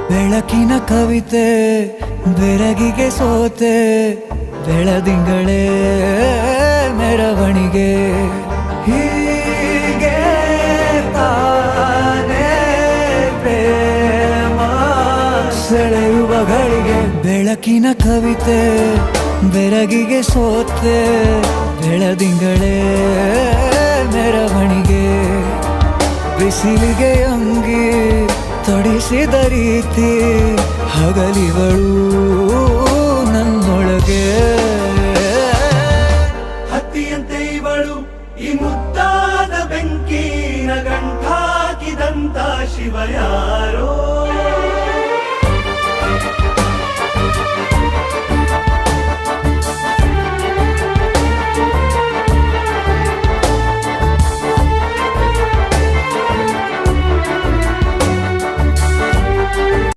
ಬೆಳಕಿನ ಕವಿತೆ ಬೆರಗಿಗೆ ಸೋತೆ ಬೆಳದಿಂಗಳೇ ಮೆರವಣಿಗೆ ಹೀಗೆ ತಾನೇ ಪ್ರೇಮ ಸೆಳೆಯುವ ಗಳಿಗೆ ಬೆಳಕಿನ ಕವಿತೆ ಬೆರಗಿಗೆ ಸೋತೆ ಬೆಳದಿಂಗಳೇ ಮೆರವಣಿಗೆ ಬಿಸಿಲಿಗೆ ಅಂಗಿ ತೊಡಿಸಿದ ರೀತಿ ಹಗಲಿಗಳು ನನ್ನೊಳಗೆ ಹತ್ತಿಯಂತೆ ಇವಳು ಈ ಮುದ್ದಾದ ಬೆಂಕಿನ ಗಂಟಾಕಿದಂತ ಶಿವ ಯಾರೋ